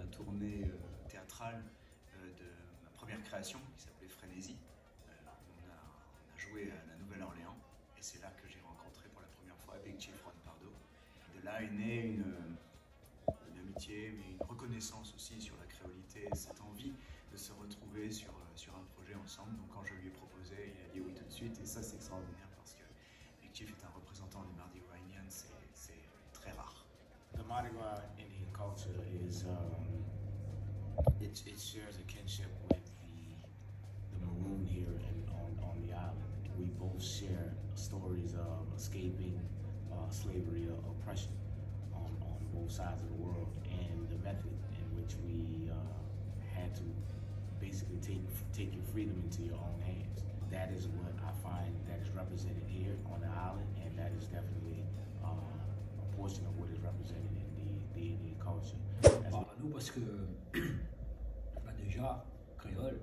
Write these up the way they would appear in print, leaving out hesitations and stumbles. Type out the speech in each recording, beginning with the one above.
la tournée théâtrale de ma première création qui s'appelait Frénésie. On a joué à la Nouvelle-Orléans et c'est là que j'ai rencontré pour la première fois Big Chief Juan Pardo. De là est née une amitié, mais une reconnaissance aussi sur la créolité, cette envie de se retrouver sur un projet ensemble. Donc quand je lui ai proposé, il a dit oui tout de suite et ça c'est extraordinaire parce que Big Chief est un représentant des Mardi Gras Indians, c'est très rare. The Mardi Gras Indian culture is it shares a kinship with the Maroon here and on the island. We both share stories of escaping slavery or oppression on both sides of the world, and the method in which we had to basically take your freedom into your own hands. That is what I find that is represented here on the island, and that is definitely a portion of what is represented in the Indian culture. Nous parce que bah déjà créole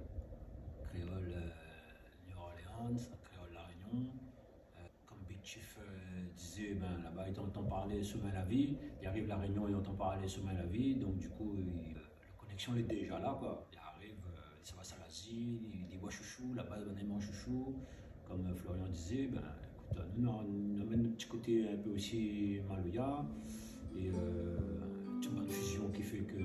New Orleans, créole La Réunion, comme Big Chief disait, ben là-bas il entend parler souvent la vie, il arrive La Réunion il entend parler souvent la vie, donc du coup la connexion est déjà là quoi. Il arrive, ça va à l'Asie, il voit chouchou, là-bas on aime chouchou, comme Florian disait, ben écoute, nous on amène notre petit côté un peu aussi maloya et une fusion qui fait que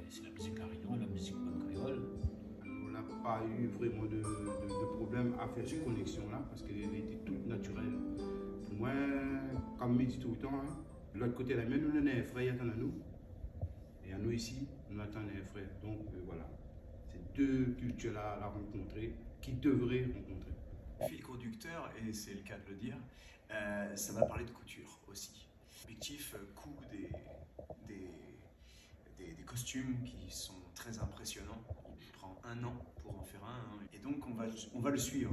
c'est la musique La Réunion et la musique bonne créole. On n'a pas eu vraiment de problème à faire cette connexion-là parce qu'elle était toute naturelle. Pour moi, comme je dis tout le temps, hein, de l'autre côté de la mer, nous avons un frère, il attend à nous. Et à nous ici, nous attendons un frère. Donc voilà, c'est deux cultures-là à rencontrer, qui devraient rencontrer. Le fil conducteur, et c'est le cas de le dire, ça va parler de couture aussi. Big Chief coud des costumes qui sont très impressionnants. Il prend 1 an pour en faire un. Et donc on va le suivre.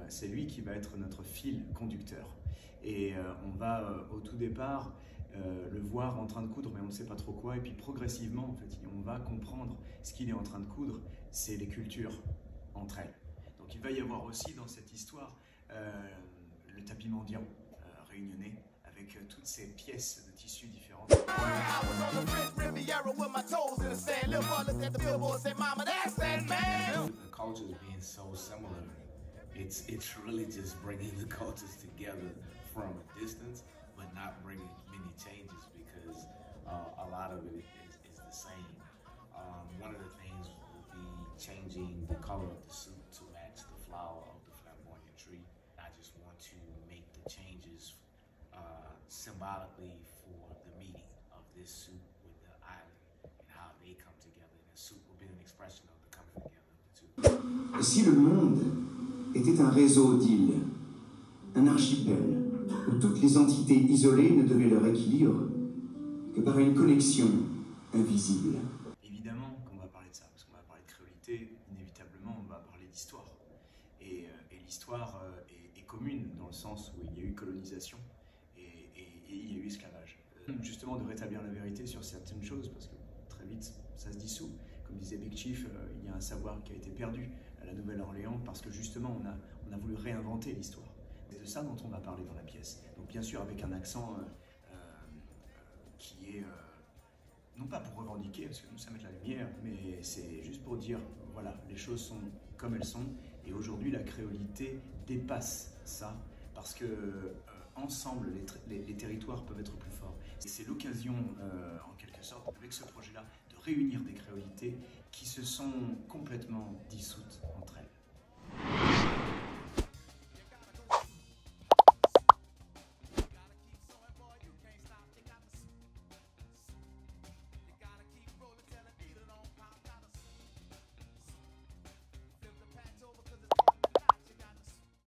C'est lui qui va être notre fil conducteur. Et on va au tout départ le voir en train de coudre, mais on ne sait pas trop quoi. Et puis progressivement, en fait, on va comprendre ce qu'il est en train de coudre. C'est les cultures entre elles. Donc il va y avoir aussi dans cette histoire le tapis mendiant réunionnais avec toutes ces pièces de tissus différentes. The cultures being so similar, it's really just bringing the cultures together from a distance, but not bringing many changes because a lot of it is the same. One of the things will be changing the color of the suit to match the flower of the flamboyant tree. I just want to make the changes symbolically for the meeting of this suit with the island and how they come together. And the suit will be an expression of the coming together of the two. Si le monde était un réseau d'îles, un archipel, où toutes les entités isolées ne devaient leur équilibre que par une connexion invisible. Évidemment qu'on va parler de ça, parce qu'on va parler de créolité, inévitablement on va parler d'histoire. Et l'histoire est commune dans le sens où il y a eu colonisation et il y a eu esclavage. Justement de rétablir la vérité sur certaines choses, parce que très vite ça se dissout. Comme disait Big Chief, il y a un savoir qui a été perdu à la Nouvelle-Orléans parce que justement on a voulu réinventer l'histoire. C'est de ça dont on va parler dans la pièce. Donc bien sûr avec un accent qui est, non pas pour revendiquer, parce que nous ça met de la lumière, mais c'est juste pour dire, voilà, les choses sont comme elles sont, et aujourd'hui la créolité dépasse ça, parce que ensemble les territoires peuvent être plus forts. Et c'est l'occasion, en quelque sorte, avec ce projet-là, de réunir des créolités qui se sont complètement dissoutes entre elles.